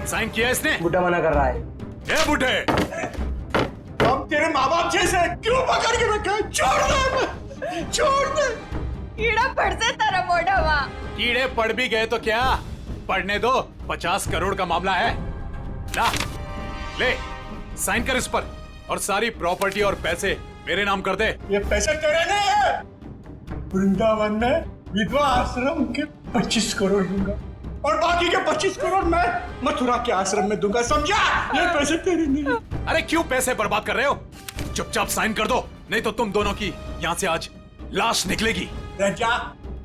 Sign किया इसने? बुड्ढा मना कर रहा है। ए बुड्ढे, हम तेरे माँ बाप जैसे क्यों पकड़ के रखा है? छोड़ दे, छोड़ दे। कीड़ा पड़ से तारा मोढ़ावा। कीड़े पड़ भी गए तो क्या, पढ़ने दो। 50 करोड़ का मामला है। ला, ले, साइन कर इस पर और सारी प्रॉपर्टी और पैसे मेरे नाम कर दे। ये पैसे तेरे नहीं है। वृंदावन में विधवा आश्रम के 25 करोड़ दूंगा और बाकी के 25 करोड़ मैं मथुरा के आश्रम में दूंगा, समझा? ये पैसे तेरे नहीं है। अरे क्यों पैसे बर्बाद कर रहे हो? चुपचाप साइन कर दो, नहीं तो तुम दोनों की यहाँ से आज लाश निकलेगी। जा,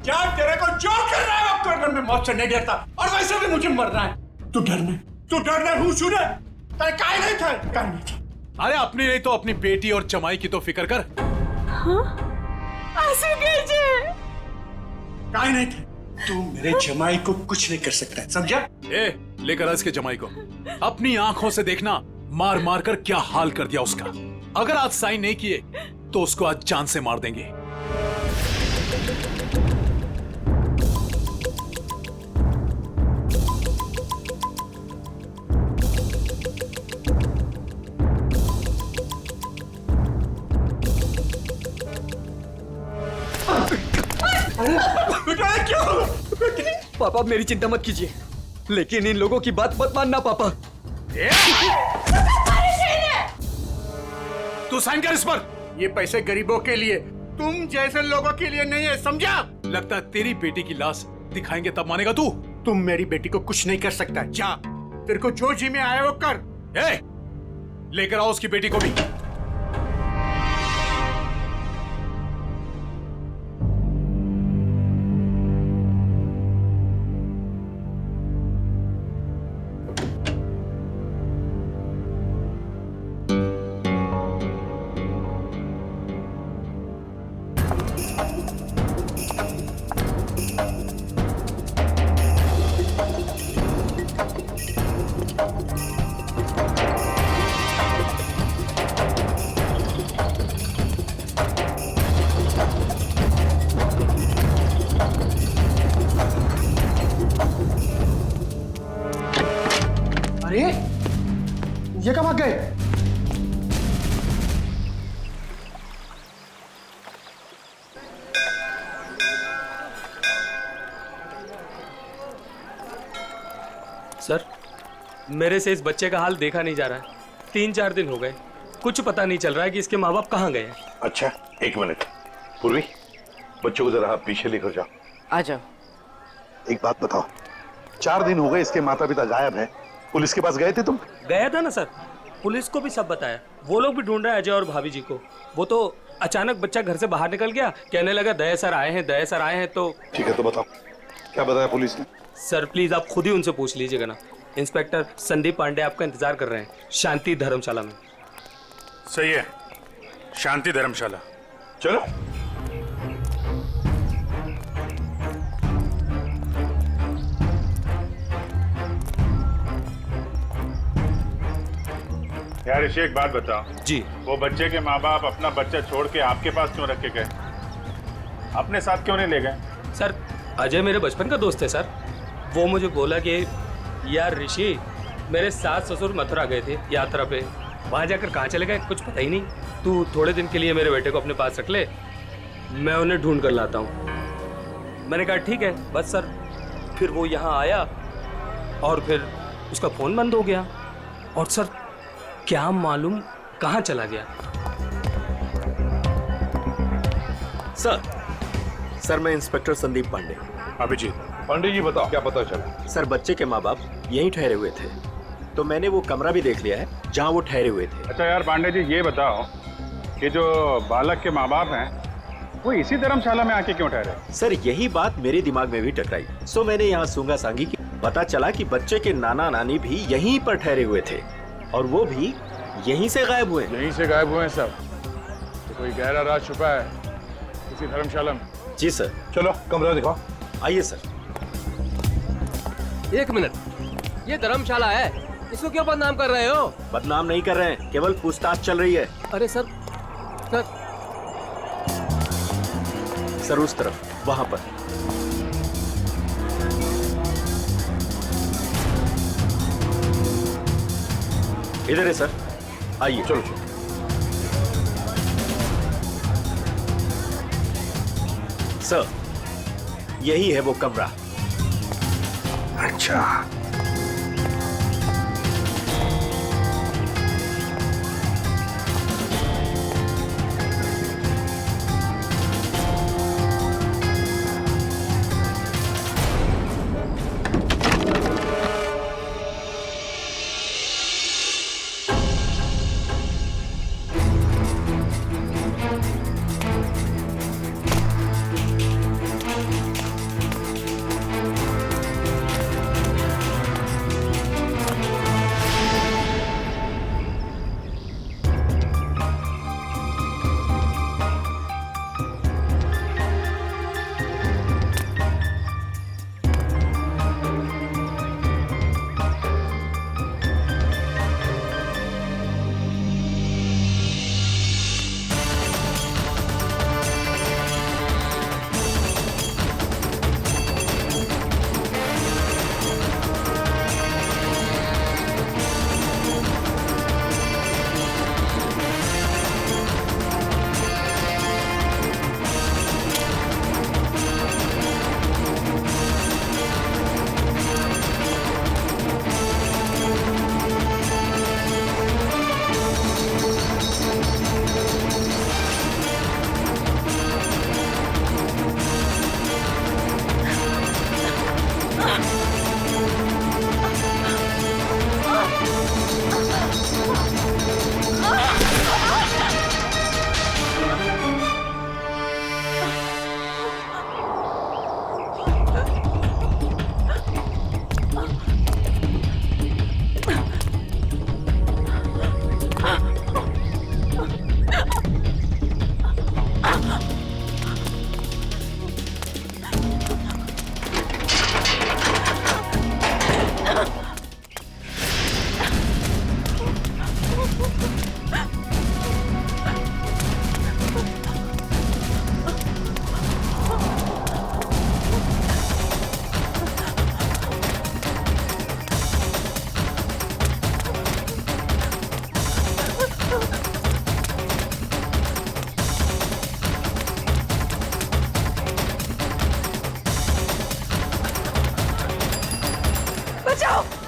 जा, तेरे को जो कर रहा है वो करने में मौत से नहीं डरता, और वैसे भी मुझे मरना है। तू डरने हूँ सुने, काय नहीं था, काय नहीं था। अरे अपनी नहीं तो अपनी बेटी और जमाई की तो फिक्र कर। आंसू गिरजे। काय नहीं था। तू मेरे जमाई को कुछ नहीं कर सकता, समझा? ए, लेकर आ इसके जमाई को। अपनी आंखों से देखना मार मार कर क्या हाल कर दिया उसका। अगर आज साइन नहीं किए तो उसको आज जान से मार देंगे। पापा मेरी चिंता मत कीजिए, लेकिन इन लोगों की बात मत मानना पापा। तू साइन कर इस पर। ये पैसे गरीबों के लिए, तुम जैसे लोगों के लिए नहीं है, समझा? लगता है तेरी बेटी की लाश दिखाएंगे तब मानेगा तू। तुम मेरी बेटी को कुछ नहीं कर सकता। जा, तेरे को जो जी में आया वो कर। ए, लेकर आओ उसकी बेटी को भी। अरे ये कब आ गए? सर, मेरे से इस बच्चे का हाल देखा नहीं जा रहा है। 3-4 दिन हो गए, कुछ पता नहीं चल रहा है कि इसके माँ बाप कहाँ गए हैं। अच्छा, एक मिनट। पूर्वी, बच्चों को जरा आप पीछे लेकर जाओ। आ जाओ। एक बात बताओ, 4 दिन हो गए इसके माता पिता गायब हैं। पुलिस के पास गए थे तुम? गया था ना सर, पुलिस को भी सब बताया। वो लोग भी ढूंढ रहे हैं अजय और भाभी जी को। वो तो अचानक बच्चा घर से बाहर निकल गया, कहने लगा दया सर आए हैं, दया सर आए हैं। तो ठीक है, तो बताओ क्या बताया पुलिस ने? सर प्लीज आप खुद ही उनसे पूछ लीजिएगा ना। इंस्पेक्टर संदीप पांडे आपका इंतजार कर रहे हैं शांति धर्मशाला में। सही है, शांति धर्मशाला। चलो। यार ऋषि, एक बात बताओ जी। वो बच्चे के माँ बाप अपना बच्चा छोड़ के आपके पास क्यों रख के गए? अपने साथ क्यों नहीं ले गए? सर अजय मेरे बचपन का दोस्त है सर। वो मुझे बोला कि यार ऋषि, मेरे सास ससुर मथुरा गए थे यात्रा पे, वहाँ जाकर कहाँ चले गए कुछ पता ही नहीं। तू थोड़े दिन के लिए मेरे बेटे को अपने पास रख ले, मैं उन्हें ढूंढ कर लाता हूँ। मैंने कहा ठीक है बस सर। फिर वो यहाँ आया और फिर उसका फ़ोन बंद हो गया और सर क्या मालूम कहाँ चला गया। सर मैं इंस्पेक्टर संदीप पांडे। अभिजीत पांडे जी, बताओ क्या पता चला? सर बच्चे के माँ बाप यहीं ठहरे हुए थे, तो मैंने वो कमरा भी देख लिया है जहाँ वो ठहरे हुए थे। अच्छा यार पांडे जी, ये बताओ कि जो बालक के माँ बाप हैं वो इसी धर्मशाला में आके क्यों ठहरे? सर यही बात मेरे दिमाग में भी टकराई, सो मैंने यहाँ सूंगा सांगी की। पता चला कि बच्चे के नाना नानी भी यहीं पर ठहरे हुए थे और वो भी यहीं से गायब हुए। यहीं से गायब हुए हैं सब? तो कोई गहरा राज छुपा है इसी धर्मशाला में? जी सर। चलो कमरा दिखाओ। आइए सर। एक मिनट, ये धर्मशाला है, इसको क्यों बदनाम कर रहे हो? बदनाम नहीं कर रहे हैं, केवल पूछताछ चल रही है। अरे सर सर उस तरफ, वहां पर। इधर है सर, आइए। चलो चलो। सर, यही है वो कमरा। अच्छा,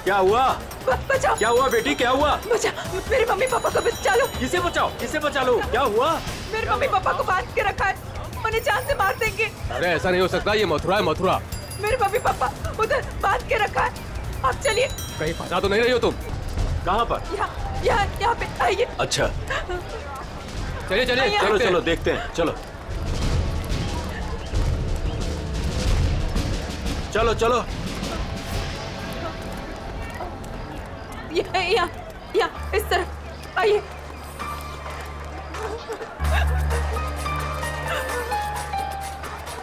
क्या हुआ? बचाओ, क्या हुआ बेटी, क्या हुआ? बचा, मेरे मम्मी पापा को बचा लो। किसे बचाओ, किसे बचा लो? क्या हुआ? मेरे मम्मी पापा को बांध के रखा है, उन्हें जान से मार देंगे। अरे ऐसा नहीं हो सकता, ये मथुरा है, मथुरा। मेरे मम्मी पापा उधर बांध के रखा है। आप चलिए। कहीं फंसा तो नहीं रही हो तुम? कहाँ पर? यहाँ पे आइए। अच्छा, चलिए चलिए, चलो चलो देखते हैं, चलो चलो चलो। यहाँ इस तरफ आइए।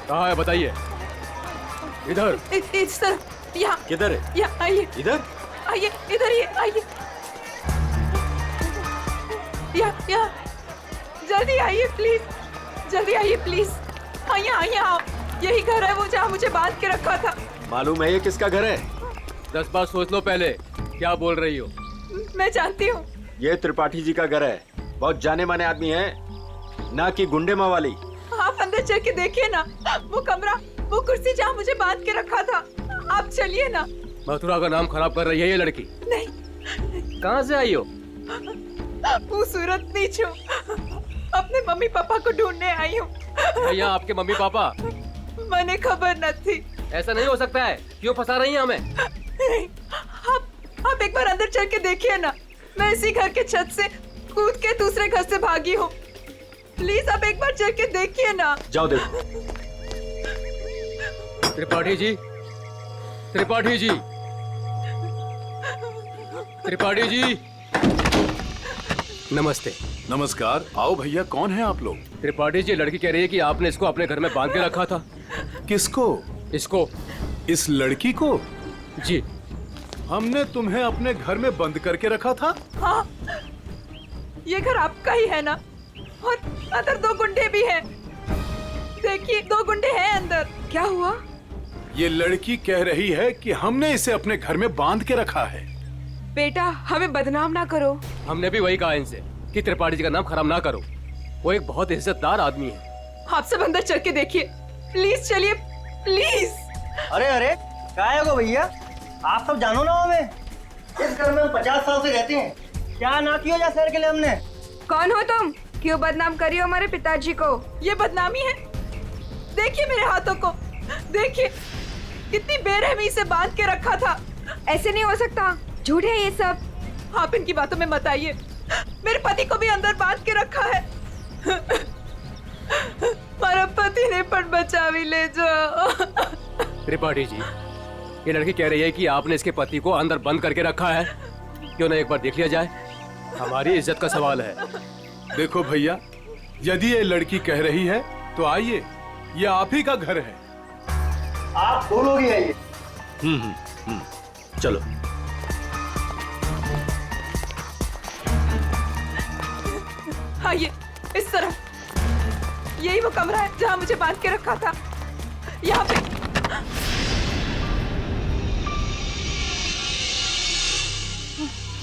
कहाँ है बताइए? इधर। इस तरफ। यहाँ। किधर है? यहाँ आइए। इधर आइए, इधर ही आइए। यहाँ जल्दी आइए प्लीज, जल्दी आइए प्लीज। आइए आप, यही घर है वो जहाँ मुझे बांध के रखा था। मालूम है ये किसका घर है? 10 बार सोच लो पहले, क्या बोल रही हो? मैं जानती हूँ। ये त्रिपाठी जी का घर है, बहुत जाने माने आदमी है, ना कि गुंडे मावाली। आप अंदर चल के देखिए ना, वो कमरा, वो कुर्सी जहाँ मुझे बांध के रखा था। आप चलिए ना। मथुरा का नाम खराब कर रही है ये लड़की। नहीं। कहाँ से आई हो? वो सूरत नीचो, अपने मम्मी पापा को ढूंढने आई हूँ। भैया आपके मम्मी पापा? मैंने खबर न थी। ऐसा नहीं हो सकता है, क्यों फंसा रही हैं हमें? आप एक बार अंदर चल के देखिए ना, मैं इसी घर के छत से कूद के दूसरे घर से भागी हूँ। प्लीज आप एक बार चल के देखिए ना। जाओ देखो। त्रिपाठी जी, त्रिपाठी जी, त्रिपाठी जी, नमस्ते। नमस्कार, आओ भैया, कौन है आप लोग? त्रिपाठी जी, लड़की कह रही है कि आपने इसको अपने घर में बांध के रखा था। किसको? इसको। इस लड़की को? जी। हमने तुम्हें अपने घर में बंद करके रखा था? हाँ, ये घर आपका ही है ना? और अंदर 2 गुंडे भी हैं। देखिए 2 गुंडे हैं अंदर। क्या हुआ? ये लड़की कह रही है कि हमने इसे अपने घर में बांध के रखा है। बेटा हमें बदनाम ना करो। हमने भी वही कहा इनसे कि त्रिपाठी जी का नाम खराब ना करो। वो एक बहुत इज्जतदार आदमी है। आप सब अंदर चल के देखिए, प्लीज चलिए प्लीज। अरे अरे क्या है वो भैया, आप सब जानो ना हमें, इस घर में हम 50 साल से रहते हैं, क्या ना किया जा शहर के लिए हमने। कौन हो तुम? क्यों बदनाम करी हो हमारे पिताजी को? ये बदनामी है? देखिए मेरे हाथों को, देखिए कितनी बेरहमी से बांध के रखा था। ऐसे नहीं हो सकता, झूठ है ये सब। आप इनकी बातों में मत आइए। मेरे पति को भी अंदर बांध के रखा है। मेरा पति ने पण बचावी ले जाओ। त्रिपाठी जी, ये लड़की कह रही है कि आपने इसके पति को अंदर बंद करके रखा है। क्यों ना एक बार देख लिया जाए? हमारी इज्जत का सवाल है। देखो भैया, यदि ये लड़की कह रही है तो आइए, ये आप ही का घर है। आप दो लोग ही आइए। चलो। आइए इस तरफ, यही वो कमरा है जहाँ मुझे बांध के रखा था। यहाँ पे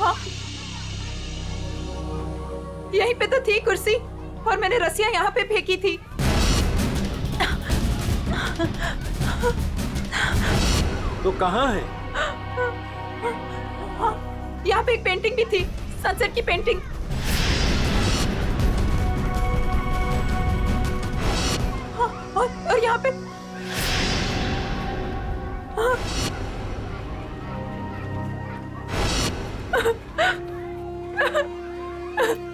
हाँ, यहीं पे तो थी कुर्सी और मैंने रस्सियां यहाँ पे फेंकी थी। तो कहाँ है? हाँ, यहाँ पे एक पेंटिंग भी थी, सनसेट की पेंटिंग। हाँ, और यहाँ पे हाँ,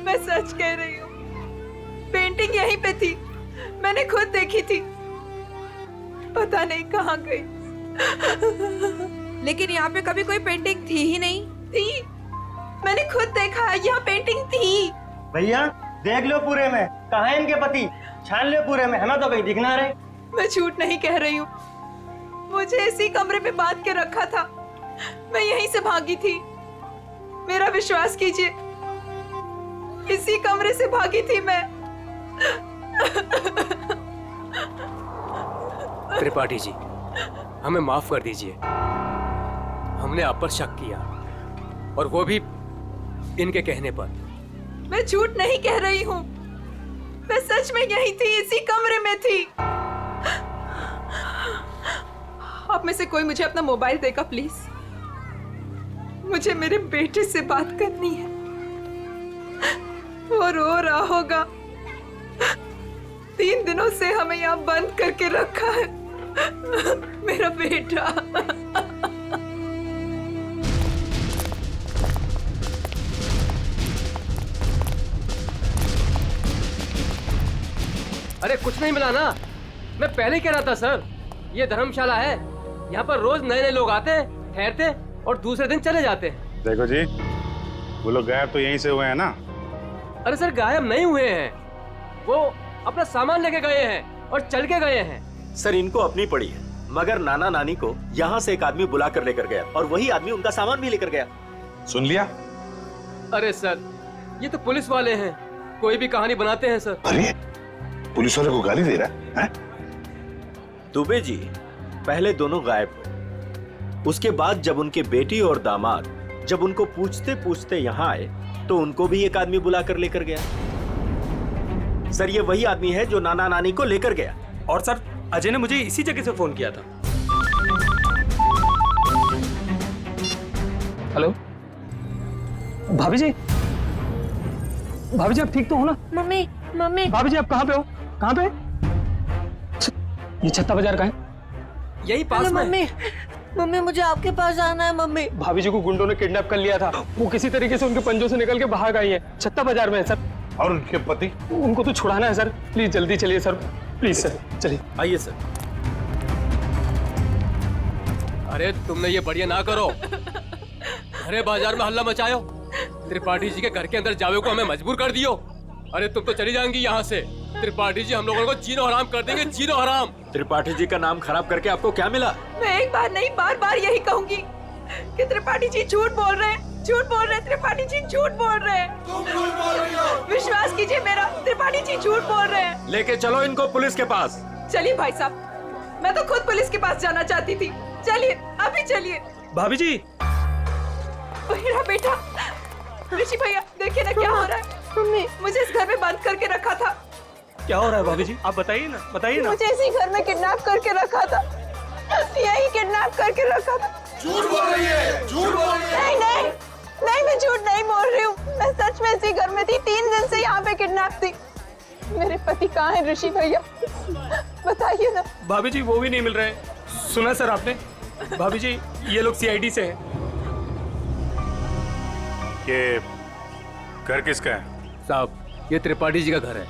मैं सच कह रही हूँ, पेंटिंग यहीं पे थी, मैंने खुद देखी थी, पता नहीं कहाँ गई। लेकिन यहाँ पे कभी कोई पेंटिंग थी ही नहीं। थी, मैंने खुद देखा, यहाँ पेंटिंग थी। भैया देख लो पूरे में, कहाँ है इनके पति, छान लो पूरे में, हमें तो कहीं दिख ना रहे। मैं झूठ नहीं कह रही हूँ, मुझे इसी कमरे में बांध के रखा था, मैं यहीं से भागी थी। मेरा विश्वास कीजिए, इसी कमरे से भागी थी मैं। त्रिपाठी जी, हमें माफ कर दीजिए। हमने आप पर शक किया, और वो भी इनके कहने पर। मैं झूठ नहीं कह रही हूँ, मैं सच में यहीं थी, इसी कमरे में थी। आप में से कोई मुझे अपना मोबाइल देगा प्लीज, मुझे मेरे बेटे से बात करनी है। वो रो रहा होगा, 3 दिनों से हमें यहाँ बंद करके रखा है, मेरा बेटा। अरे कुछ नहीं मिला ना, मैं पहले कह रहा था सर, ये धर्मशाला है, यहाँ पर रोज नए नए लोग आते हैं, ठहरते और दूसरे दिन चले जाते हैं। देखो जी, वो लोग गायब तो यहीं से हुए हैं ना। अरे सर गायब नहीं हुए हैं, वो अपना सामान लेके गए हैं और चल के गए हैं। सर इनको अपनी पड़ी है, मगर नाना नानी को यहाँ से एक आदमी बुला कर लेकर गया और वही आदमी उनका सामान भी लेकर गया। सुन लिया? अरे सर, ये तो पुलिस वाले हैं, कोई भी कहानी बनाते हैं सर। अरे पुलिस वाले को गाली दे रहा है? दुबे जी, पहले दोनों गायब हुए, उसके बाद जब उनके बेटी और दामाद जब उनको पूछते पूछते यहाँ आए तो उनको भी एक आदमी बुला कर लेकर गया। सर ये वही आदमी है जो नाना नानी को लेकर गया। और सर अजय ने मुझे इसी जगह से फोन किया था। हेलो भाभी जी, भाभी जी आप ठीक तो हो ना? मम्मी मम्मी भाभी जी आप कहाँ पे हो? कहाँ पे? ये छत्ता बाजार का है? यही पास में। मम्मी मम्मी मुझे आपके पास आना है। मम्मी भाभी जी को गुंडों ने किडनैप कर लिया था, वो किसी तरीके से उनके पंजों से निकल के भाग आई है, छत्ता बाजार में है सर। और उनके पति? उनको तो छुड़ाना है सर, प्लीज जल्दी चलिए सर, प्लीज सर चलिए। आइए सर। अरे तुमने ये बढ़िया ना करो, अरे बाजार में हल्ला मचायो, त्रिपाठी जी के घर के अंदर जावे को हमें मजबूर कर दियो। अरे तुम तो चली जाएंगी यहाँ से, त्रिपाठी जी हम लोगों को जीनो हराम कर देंगे, जीनो हराम। त्रिपाठी जी का नाम खराब करके आपको क्या मिला? मैं एक बार नहीं बार बार यही कहूंगी कि त्रिपाठी जी झूठ बोल रहे हैं, झूठ बोल रहे हैं, त्रिपाठी जी झूठ बोल रहे हैं। विश्वास कीजिए मेरा, त्रिपाठी जी झूठ बोल रहे हैं। लेके चलो इनको पुलिस के पास। चलिए भाई साहब, मैं तो खुद पुलिस के पास जाना चाहती थी, चलिए अभी चलिए। भाभी जी मेरा बेटा ऋषि भैया, देखिए ना क्या हो रहा है। मम्मी, मुझे इस घर में बंद करके रखा था। क्या हो रहा है भाभी जी? आप बताइए ना, बताइए ना। मुझे इसी घर में किडनैप करके रखा था, यही किडनैप करके रखा था। झूठ बोल रही है, झूठ बोल रही है। नहीं नहीं नहीं, मैं झूठ नहीं बोल रही हूँ, मैं सच में इसी घर में थी। 3 दिन से यहाँ पे किडनैप थी। मेरे पति कहाँ है ऋषि भैया, बताइए ना। भाभी जी वो भी नहीं मिल रहे। सुना सर आपने? भाभी जी ये लोग सीआईडी से हैं। ये घर किसका है? साहब ये त्रिपाठी जी का घर है।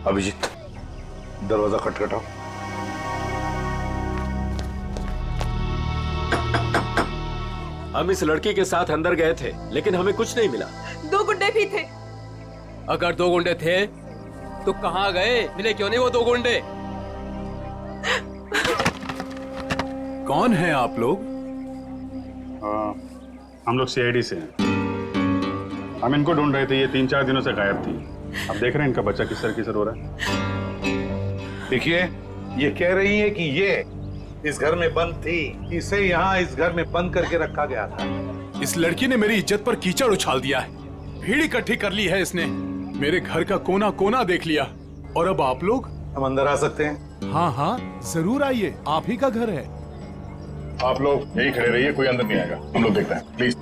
अभिजीत, दरवाजा खटखटाओ। हम इस लड़की के साथ अंदर गए थे, लेकिन हमें कुछ नहीं मिला। 2 गुंडे भी थे। अगर 2 गुंडे थे तो कहाँ गए? मिले क्यों नहीं वो 2 गुंडे? कौन है आप लोग? हम लोग सीआईडी से हैं। हम इनको ढूंढ रहे थे, ये 3-4 दिनों से गायब थी। अब देख रहे हैं इनका बच्चा किस तरह रो रहा है। देखिए, ये कह रही है कि ये इस घर में बंद थी, इसे यहाँ इस घर में बंद करके रखा गया था। इस लड़की ने मेरी इज्जत पर कीचड़ उछाल दिया है। भीड़ इकट्ठी कर ली है इसने, मेरे घर का कोना कोना देख लिया। और अब आप लोग? हम अंदर आ सकते हैं? हाँ हाँ जरूर आइए, आप ही का घर है। आप लोग यही खड़े रहिए, कोई अंदर नहीं आएगा, हम लोग देखते हैं, प्लीज।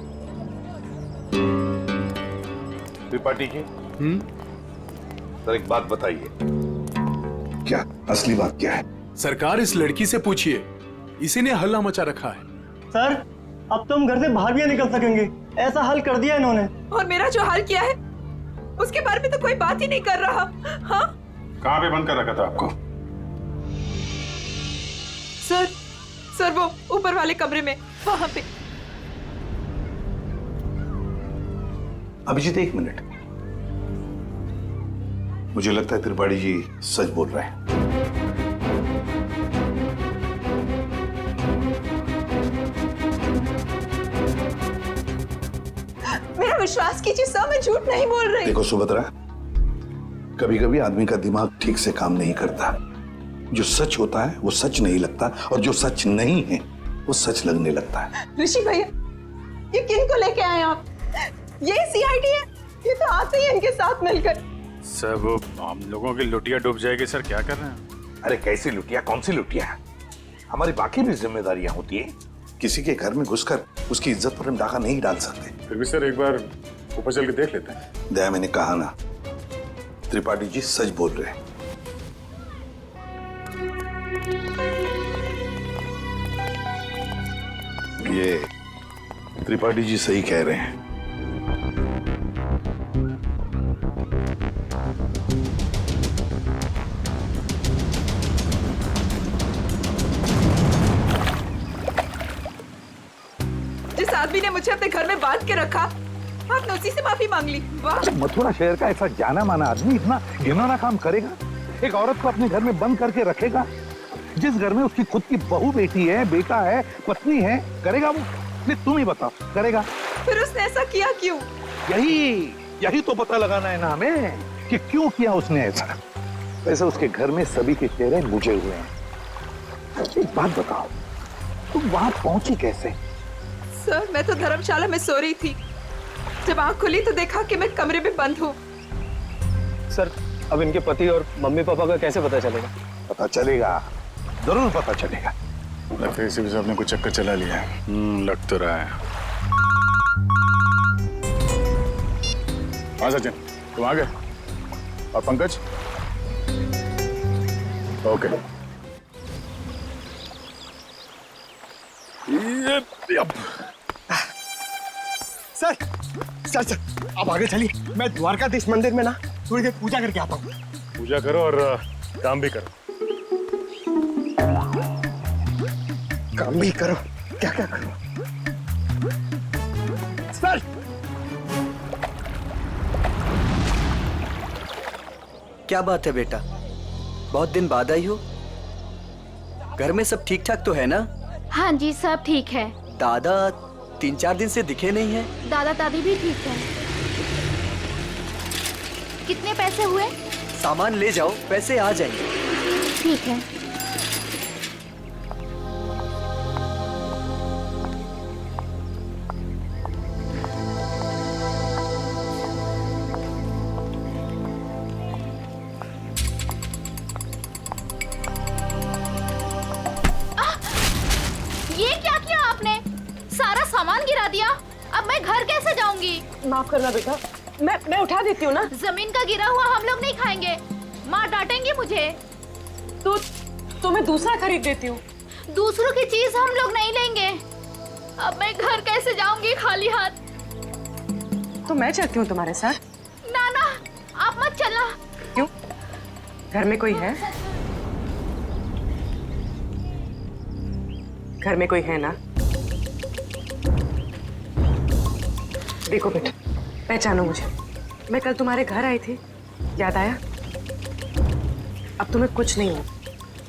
त्रिपाठी जी, सर एक बात बताइए, क्या असली बात क्या है? सरकार इस लड़की से पूछिए, इसी ने हल्ला मचा रखा है। सर अब तो हम घर से बाहर भी नहीं निकल सकेंगे, ऐसा हल कर दिया इन्होंने। और मेरा जो हाल किया है उसके बारे में तो कोई बात ही नहीं कर रहा। हाँ कहाँ पे बंद कर रखा था आपको? सर वो ऊपर वाले कमरे में, वहां पे। अभिजीत एक मिनट, मुझे लगता है त्रिपाठी जी सच बोल रहे हैं। मेरा विश्वास कीजिए सर, मैं झूठ नहीं बोल रही। देखो सुभद्रा, कभी कभी आदमी का दिमाग ठीक से काम नहीं करता। जो सच होता है वो सच नहीं लगता, और जो सच नहीं है वो सच लगने लगता है। ऋषि भैया, ये किन को लेके आए आप? ये सीआईडी है, ये तो आते ही इनके साथ मिलकर। सब हम लोगों की लुटिया डूब जाएगी। सर क्या कर रहे हैं? अरे कैसी लुटिया, कौन सी लुटिया? हमारी बाकी भी जिम्मेदारियां होती है। किसी के घर में घुसकर उसकी इज्जत पर हम डाका नहीं डाल सकते। फिर भी सर एक बार ऊपर चल के देख लेते हैं। दया, मैंने कहा ना, त्रिपाठी जी सच बोल रहे हैं। ये त्रिपाठी जी सही कह रहे हैं। जिस आदमी ने मुझे अपने घर में बांध के रखा, आपने उसी से माफी मांग ली। वाह! मथुरा शहर का ऐसा जाना माना आदमी इतना घिनौना काम करेगा? एक औरत को अपने घर में बंद करके रखेगा? जिस घर में उसकी खुद की बहू बेटी है, बेटा है, पत्नी है, करेगा वो? नहीं, तुम ही बताओ, करेगा? फिर उसने ऐसा किया क्यों? यही तो पता लगाना है ना हमें कि क्यों किया उसने ऐसा। वैसे उसके घर में सभी के चेहरे बुझे हुए हैं। एक बात बताओ, तुम वहां पहुंची कैसे? सर मैं तो धर्मशाला में सो रही थी। जब आंख खुली तो देखा कि मैं कमरे में बंद हूँ। सर अब इनके पति और मम्मी पापा का कैसे पता चलेगा? पता चलेगा, जरूर पता चलेगा। लगता है इसी वजह से आपने कुछ चक्कर चला लिया। लग तो रहा है। हाँ सचिन, तुम आ गए? और पंकज? ओके। सर आप आगे चलिए, मैं द्वारकाधीश मंदिर में ना थोड़ी देर पूजा करके आता हूँ। पूजा करो और काम भी करो। काम भी करो, क्या क्या करो? सर क्या बात है बेटा, बहुत दिन बाद आई हो? घर में सब ठीक ठाक तो है ना? हाँ जी सब ठीक है। दादा 3-4 दिन से दिखे नहीं है। दादा दादी भी ठीक है। कितने पैसे हुए? सामान ले जाओ, पैसे आ जाएंगे। ठीक है। दिया, अब मैं घर कैसे जाऊंगी? माफ करना बेटा, मैं उठा देती हूँ ना। जमीन का गिरा हुआ हम लोग नहीं खाएंगे, माँ डांटेंगी मुझे। तो मैं दूसरा खरीद देती हूँ। दूसरों की चीज हम लोग नहीं लेंगे। अब मैं घर कैसे जाऊंगी खाली हाथ? तो मैं चलती हूँ तुम्हारे साथ। ना ना, आप मत चलना। क्यों? घर में कोई है? घर में कोई है ना? देखो बेटा, पहचानो मुझे। मैं कल तुम्हारे घर आई थी, याद आया? अब तुम्हें कुछ नहीं हो,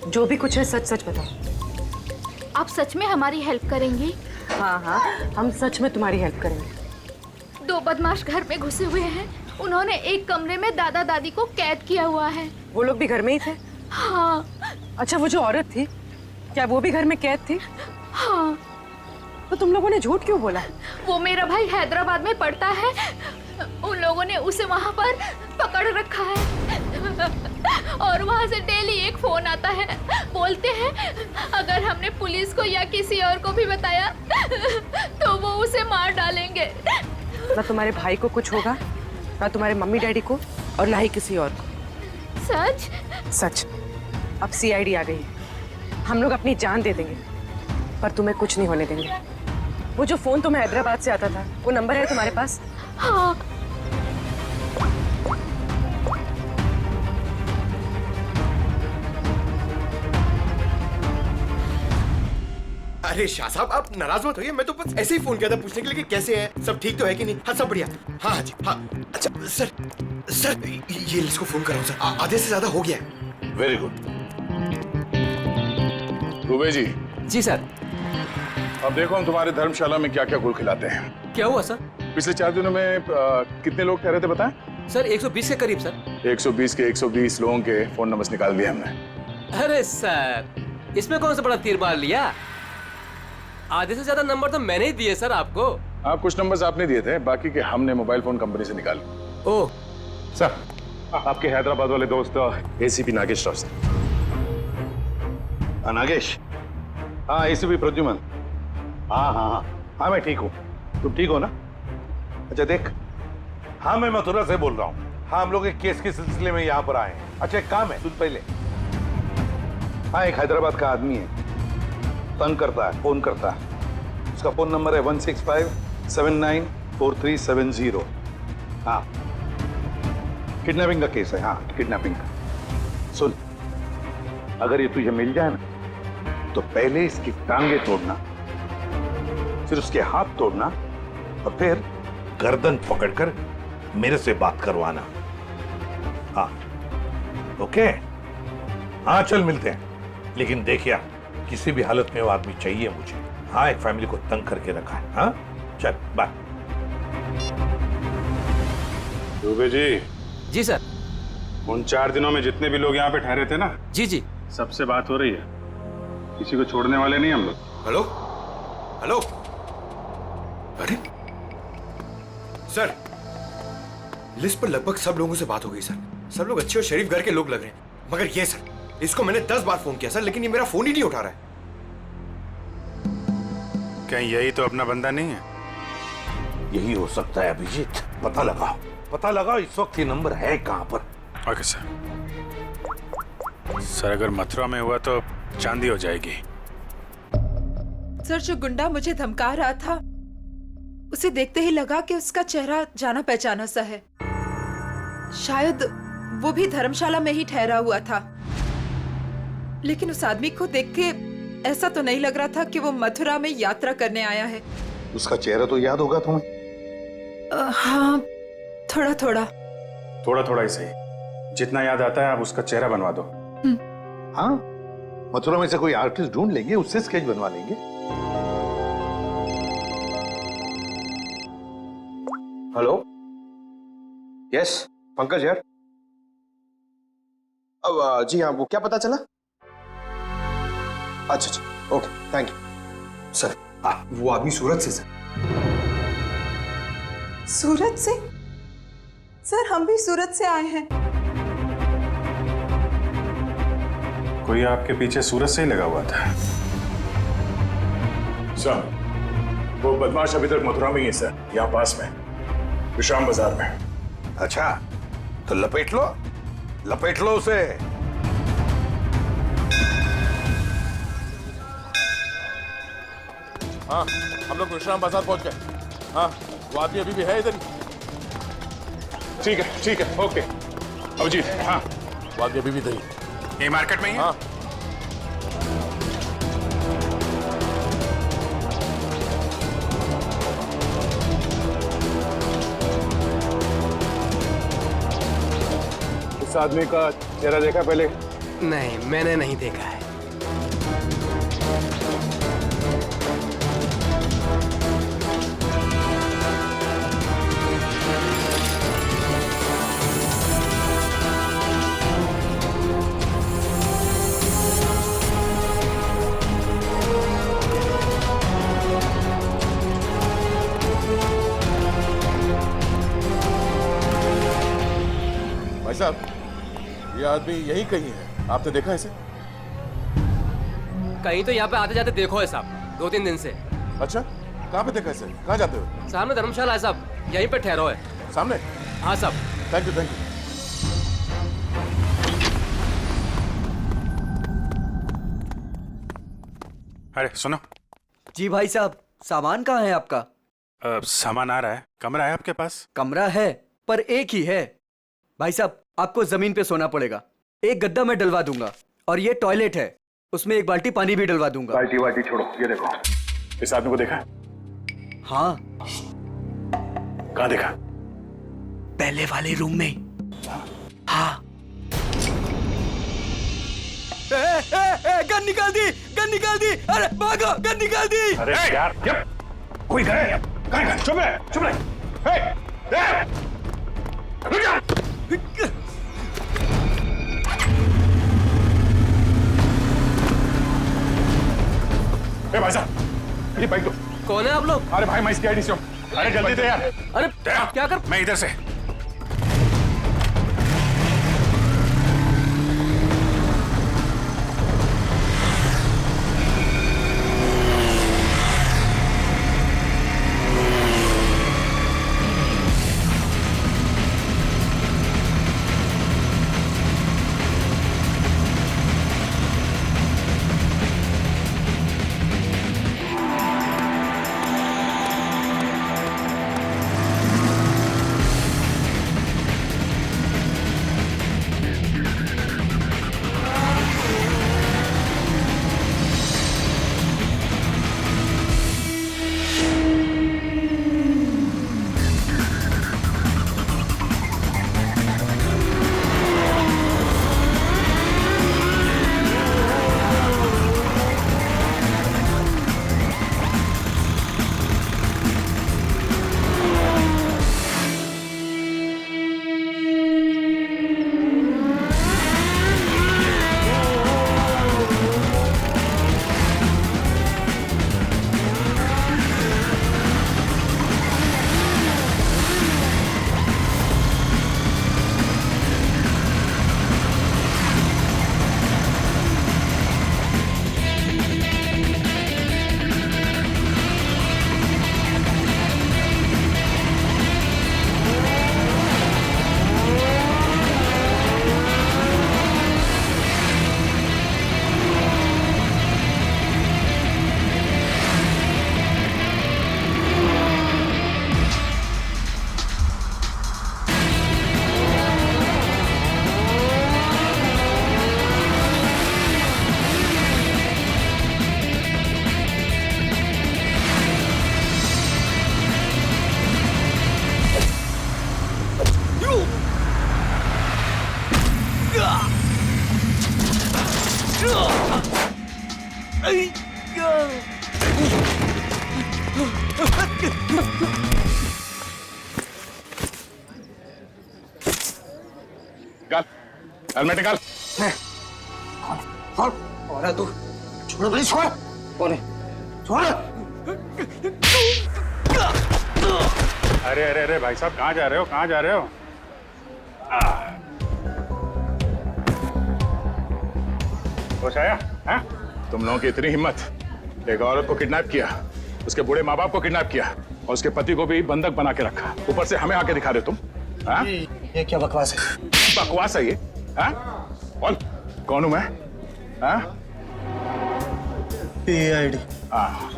जो भी कुछ है सच सच बताओ। आप सच में हमारी हेल्प करेंगी? हाँ हाँ, हम सच में तुम्हारी हेल्प करेंगे। 2 बदमाश घर में घुसे हुए हैं। उन्होंने एक कमरे में दादा दादी को कैद किया हुआ है। वो लोग भी घर में ही थे? हाँ। अच्छा, वो जो औरत थी, क्या वो भी घर में कैद थी? हाँ। तो तुम लोगों ने झूठ क्यों बोला? वो मेरा भाई हैदराबाद में पढ़ता है, उन लोगों ने उसे वहाँ पर पकड़ रखा है और वहाँ से डेली एक फोन आता है। बोलते हैं अगर हमने पुलिस को या किसी और को भी बताया तो वो उसे मार डालेंगे। ना तुम्हारे भाई को कुछ होगा, ना तुम्हारे मम्मी डैडी को, और ना ही किसी और को। सच? सच। अब सीआईडी आ गई है, हम लोग अपनी जान दे देंगे, पर तुम्हें कुछ नहीं होने देंगे। वो जो फोन तुम्हें हैदराबाद से आता था, वो नंबर है तुम्हारे पास? हाँ। अरे शाह साहब, आप नाराज मत होइए, मैं तो बस ऐसे ही फोन किया था पूछने के लिए कि कैसे है, सब ठीक तो है कि नहीं। हाँ सब बढ़िया। हाँ हाँ जी हाँ। अच्छा सर ये इसको फोन कर रहा हूँ सर, आधे से ज्यादा हो गया है। Very good. दुबे जी। जी सर। अब देखो हम तुम्हारे धर्मशाला में क्या क्या गुल खिलाते हैं। क्या हुआ सर? पिछले 4 दिनों में कितने लोग ठहरे थे बताएं? सर 120 के करीब सर। 120 के 120 लोगों के फोन नंबर्स निकाल दिए हमने। अरे सर, इसमें कौन सा बड़ा तीर मार लिया? आधे से ज्यादा नंबर तो मैंने ही दिए सर आपको। हाँ, कुछ नंबर्स आपने दिए थे, बाकी के हमने मोबाइल फोन कंपनी से निकाले। ओह सर, आपके हैदराबाद वाले दोस्त एसीपी नागेश राव सर। नागेश? हाँ, एसीपी प्रद्युमन। हाँ, मैं ठीक हूँ। तुम ठीक हो ना? अच्छा देख, हाँ मैं मथुरा से बोल रहा हूँ। हाँ, हम लोग एक केस के सिलसिले में यहाँ पर आए हैं। अच्छा एक काम है, तुझ पहले। हाँ, एक हैदराबाद का आदमी है, तंग करता है, फोन करता है। उसका फोन नंबर है 165794370। हाँ, किडनैपिंग का केस है। हाँ, किडनैपिंग का। सुन, अगर ये तुझे मिल जाए ना, तो पहले इसकी टांगे तोड़ना, फिर उसके हाथ तोड़ना, और फिर गर्दन पकड़कर मेरे से बात करवाना। हाँ, ओके? हाँ, चल मिलते हैं। लेकिन देखिए, किसी भी हालत में वो आदमी चाहिए मुझे। हाँ, एक फैमिली को तंग करके रखा है। हाँ, चल बाय। दुबे जी। जी सर। उन 4 दिनों में जितने भी लोग यहाँ पे ठहरे थे ना, जी सबसे बात हो रही है। किसी को छोड़ने वाले नहीं हम लोग। Hello hello. अरे सर, लिस्ट पर लगभग सब लोगों से बात हो गई सर। सब लोग अच्छे और शरीफ घर के लोग लग रहे हैं, मगर ये सर, इसको मैंने 10 बार फोन किया सर, लेकिन ये मेरा फोन ही नहीं उठा रहा है। क्या यही तो अपना बंदा नहीं है? यही हो सकता है अभिजीत। पता लगाओ इस वक्त ये नंबर है कहां पर। Okay sir. सर अगर मथुरा में हुआ तो चांदी हो जाएगी। सर, जो गुंडा मुझे धमका रहा था, उसे देखते ही लगा कि उसका चेहरा जाना पहचाना सा है। शायद वो भी धर्मशाला में ही ठहरा हुआ था, लेकिन उस आदमी को देख के ऐसा तो नहीं लग रहा था कि वो मथुरा में यात्रा करने आया है। उसका चेहरा तो याद होगा तुम्हें? हाँ, थोड़ा थोड़ा ही सही, जितना याद आता है आप उसका चेहरा बनवा दो। हाँ, मथुरा में से कोई आर्टिस्ट ढूंढ लेंगे, उससे स्केच बनवा लेंगे। हेलो, यस पंकज यार। अब जी हाँ, वो क्या पता चला? अच्छा, ओके, थैंक यू सर। वो आदमी सूरत से सर। सूरत से? सर, हम भी सूरत से आए हैं। कोई आपके पीछे सूरत से ही लगा हुआ था। सर, वो बदमाश अभी तक मथुरा में ही है सर, यहाँ पास में, विश्राम बाजार में। अच्छा, तो लपेट लो उसे। हाँ, हम लोग विश्राम बाजार पहुंच गए। हाँ, वो आदमी अभी भी है इधर ही। ठीक है, ओके। अभिजीत, हाँ, वो आदमी अभी भी इधर ही। ये मार्केट में ही है? हाँ। इस आदमी का चेहरा देखा पहले? नहीं, मैंने नहीं देखा है। भाई साहब, ये आदमी यही कहीं है, आपने देखा इसे? कहीं तो यहाँ पे आते जाते देखो है साहब, 2-3 दिन से। अच्छा, कहाँ पे देखा इसे? कहाँ जाते हो? सामने धर्मशाला है साहब, यहीं पे ठहरो है। सामने? हाँ साहब। Thank you. अरे सुनो। जी भाई साहब, सामान कहाँ है आपका? सामान आ रहा है। कमरा है आपके पास? कमरा है, पर एक ही है। भाई साहब, आपको जमीन पे सोना पड़ेगा। एक गद्दा मैं डलवा दूंगा, और ये टॉयलेट है, उसमें एक बाल्टी पानी भी डलवा दूंगा। बाल्टी छोड़ो, ये देखो। इस आदमी को देखा? हाँ। कहाँ देखा? पहले वाले रूम में। हाँ। गन निकाल दी! अरे भागो, गन निकाल दी! अरे यार, कोई है? चुप रहे। रुक जाओ। भाई साहब, ये बाइक दो। कौन है आप लोग? अरे भाई, मैं इसकी आईडी से हूँ। अरे जल्दी दे यार। अरे क्या कर? मैं इधर से। हेलमेट निकाल। कौन है तू? छोड़ भाई, छोड़। कौन है? छोड़। अरे अरे अरे भाई साहब, कहाँ जा रहे हो? कहाँ जा रहे हो? होश आया? हाँ? तुम लोगों की इतनी हिम्मत, एक औरत को किडनैप किया, उसके बूढ़े माँ बाप को किडनैप किया और उसके पति को भी बंधक बना के रखा। ऊपर से हमें आके दिखा रहे तुम। हाँ? ये क्या बकवास है? बकवास है ये? हाँ? बोल कौन हूं मैं? हाँ? PID। हाँ,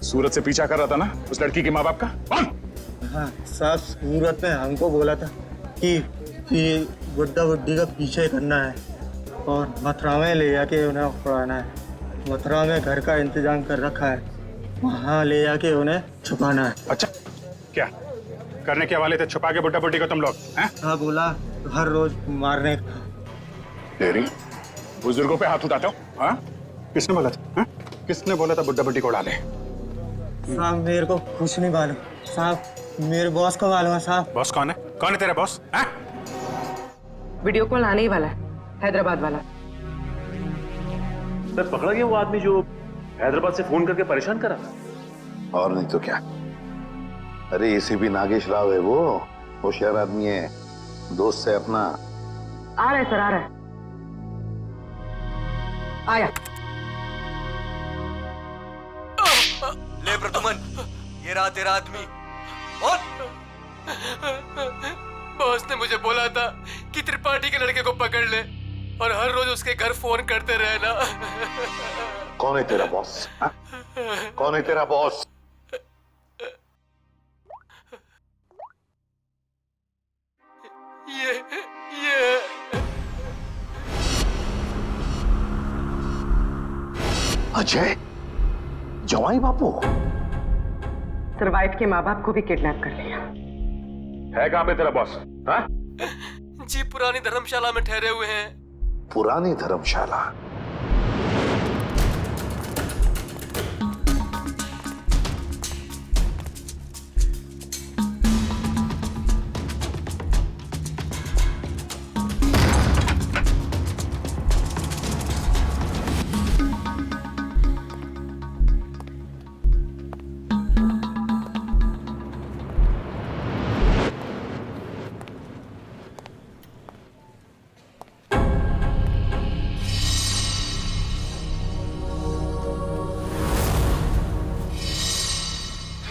सूरत से पीछा कर रहा था ना उस लड़की के माँ बाप का? कौन? हाँ साहब, सूरत ने हमको बोला था कि बुड्ढा बुड्ढी का पीछे करना है और मथुरा में ले जाके उन्हें उड़ाना है। मथुरा में घर का इंतजाम कर रखा है, वहाँ ले जाके उन्हें छुपाना है। अच्छा, क्या करने के वाले थे? छुपा के बुड्ढा बुड्ढी को तुम लोग? हाँ बोला हर रोज मारने का। तेरी बुजुर्गों पे हाथ उठाते हो? हाँ? किसने बोला था? हाँ? किसने बोला था बुड्ढा बुड्ढी को उड़ा दे? साहब मेरे को कुछ नहीं मालूम साहब, मेरे बॉस को मालूम है साहब। बॉस कौन है? कौन है तेरा बॉस? हाँ? वीडियो कॉल आने ही वाला है, हैदराबाद वाला। सर पकड़ा गया वो आदमी जो हैदराबाद से फोन करके परेशान करा था। और नहीं तो क्या। अरे ACP नागेश राव है वो, होशियार आदमी है, दोस्त है अपना। आ रहा है सर, आ रहा है। आया। ले प्रदुमन, ये रहा तेरा आदमी। और बॉस ने मुझे बोला था कि त्रिपाठी के लड़के को पकड़ ले और हर रोज उसके घर फोन करते रहना। कौन है तेरा बॉस? हाँ? कौन है तेरा बॉस? ये अजय, जवाई बापू। सर वाइफ के माँ बाप को भी किडनैप कर लिया है। कहाँ पे तेरा बॉस? हाँ? जी पुरानी धर्मशाला में ठहरे हुए हैं। पुरानी धर्मशाला?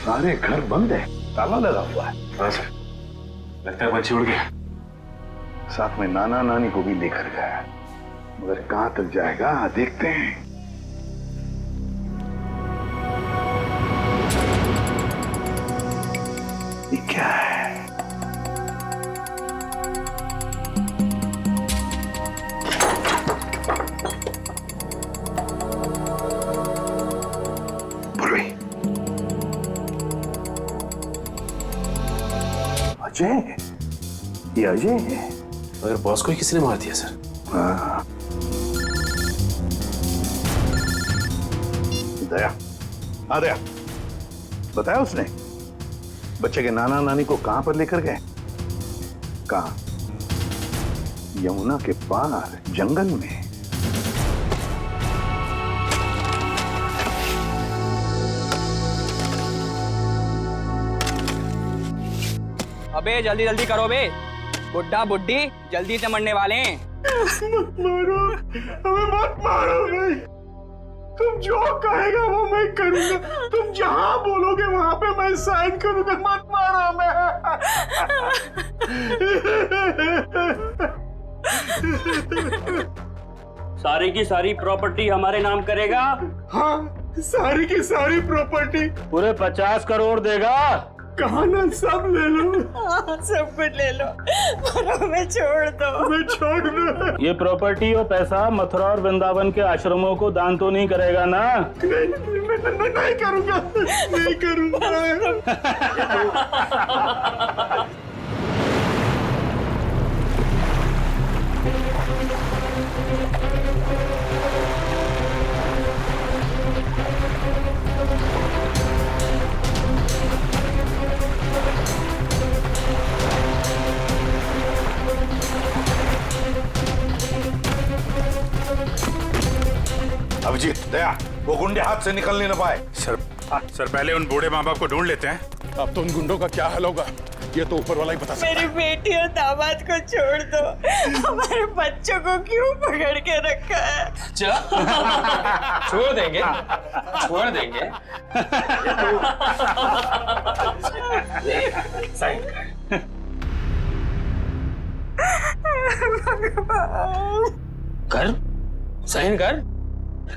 सारे घर बंद है, ताला लगा हुआ है। हाँ सर, लगता है बच्ची उड़ गया। साथ में नाना नानी को भी लेकर गया, मगर कहां तक जाएगा देखते हैं। ये क्या है? अजय, ये अजय है। मगर बॉस को ही किसी ने मार दिया सर। हाँ। दया, हाँ दया, बताया उसने बच्चे के नाना नानी को कहां पर लेकर गए? कहां? यमुना के पार जंगल में। अबे जल्दी जल्दी करो बे, बुड्ढा बुड्ढी जल्दी से मरने वाले हैं। मत मारो, हमें मत मारो भाई। तुम जो कहेगा वो मैं करूंगा, तुम जहां बोलोगे वहां पे मैं साइन करूंगा। मत मारो हमें। सारी की सारी प्रॉपर्टी हमारे नाम करेगा? हाँ, सारी की सारी प्रॉपर्टी। पूरे 50 करोड़ देगा? कहा ना, सब ले लो। हाँ, सब कुछ ले लो और हमें छोड़ दो। हमें छोड़ दो। ये प्रॉपर्टी और पैसा मथुरा और वृंदावन के आश्रमों को दान तो नहीं करेगा ना? नहीं करूंगा, नहीं करूंगा। अभिजीत, दया, वो गुंडे हाथ से निकलने न पाए। सर पहले उन बूढ़े माँ बाप को ढूंढ लेते हैं। अब तो उन गुंडों का क्या हाल होगा ये तो ऊपर वाला ही बता सकता है। मेरी बेटी और दामाद को छोड़ दो, हमारे बच्चों को क्यों पकड़ के रखा है? छोड़ देंगे। छोड़ देंगे। साइन कर, साइन कर,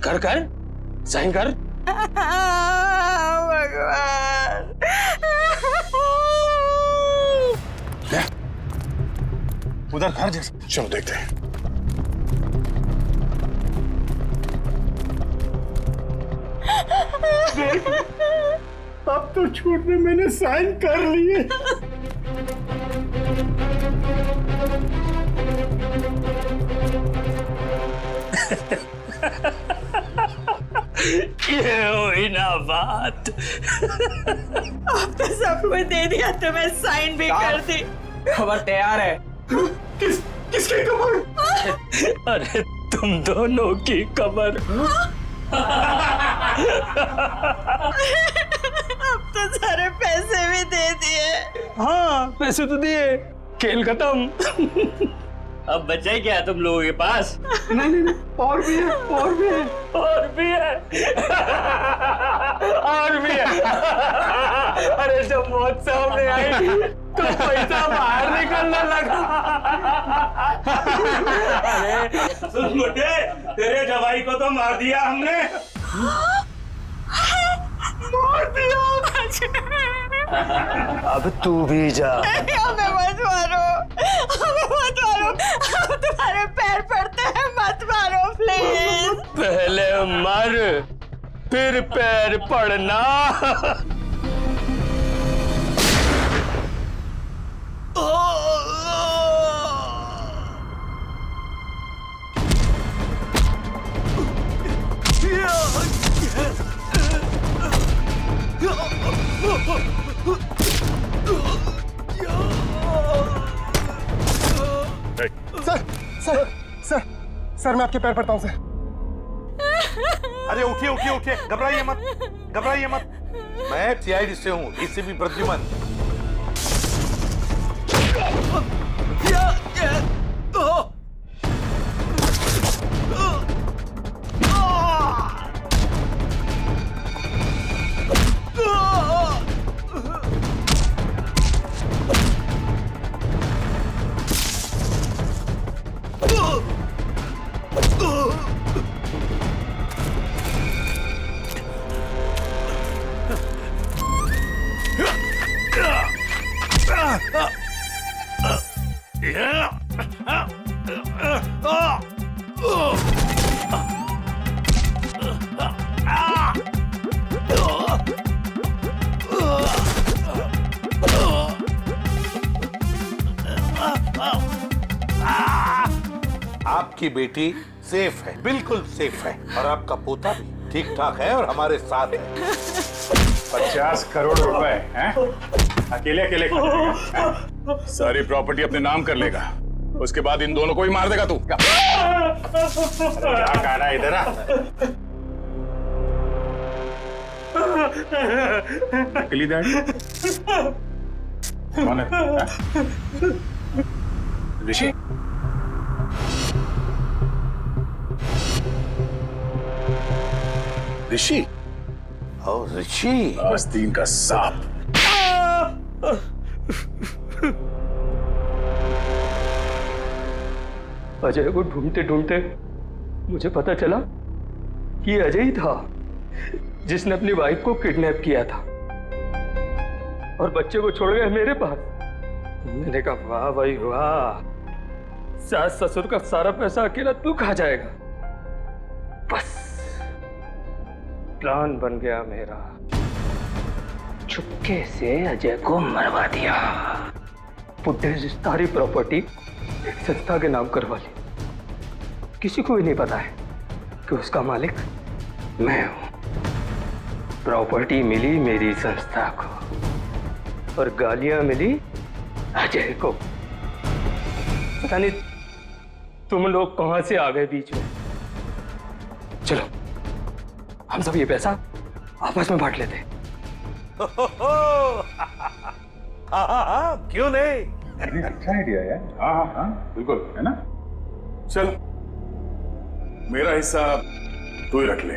कर कर, साइन कर। भगवान। उधर घर जैसे, चलो देखते हैं। अब तो छूट में मैंने साइन कर लिए। ये हुई ना बात। अब तो सब कुछ दे दिया तो मैं साइन भी कर दी। खबर तैयार है। किसकी खबर? अरे तुम दोनों की खबर। अब तो सारे पैसे भी दे दिए। हाँ पैसे तो दिए, खेल खत्म। अब बचा ही क्या तुम लोगों के पास? नहीं, और भी है, और भी है, और भी है, और भी है। अरे जब मौत सामने आई तो पैसा बाहर निकलने लगा। अरे सुन मुझे, तेरे जवाई को तो मार दिया हमने। मार दिया। अब तू भी जा। हमें मत मारो, हमें मत मारो। हम तुम्हारे पैर पड़ते हैं, मत मारो प्लीज। पहले मर, फिर पैर पड़ना। सर मैं आपके पैर पड़ता हूँ सर। अरे उठिए उठिए उठिए, घबराइए मत, घबराइए मत। मैं सीआईडी से हूँ, डीसीपी प्रद्युमन। आपकी बेटी सेफ है, बिल्कुल सेफ है, और आपका पोता भी ठीक ठाक है और हमारे साथ है। 50 करोड़ रुपए हैं? अकेले अकेले खा जाएगा? सारी प्रॉपर्टी अपने नाम कर लेगा, उसके बाद इन दोनों को ही मार देगा तू। क्या कह रहा है इधर? नकली डैडी कौन है? ऋषि? ऋषि? और ऋषि आस्तीन का सांप। अजय को ढूंढते ढूंढते मुझे पता चला कि ये अजय ही था जिसने अपनी वाइफ को किडनैप किया था और बच्चे को छोड़ गया मेरे पास। मैंने कहा वाह भाई वाह, सास ससुर का सारा पैसा अकेला तू खा जाएगा। बस प्लान बन गया मेरा, चुपके से अजय को मरवा दिया। बुड्ढे से सारी प्रॉपर्टी एक संस्था के नाम करवा ली। किसी को भी नहीं पता है कि उसका मालिक मैं हूं। प्रॉपर्टी मिली मेरी संस्था को और गालियां मिली अजय को। पता नहीं तुम लोग कहां से आ गए बीच में। चलो हम सब ये पैसा आपस में बांट लेते। हाँ, क्यों नहीं? अच्छा आइडिया है। हाँ हाँ बिल्कुल, है ना? चल मेरा हिस्सा तू ही रख ले।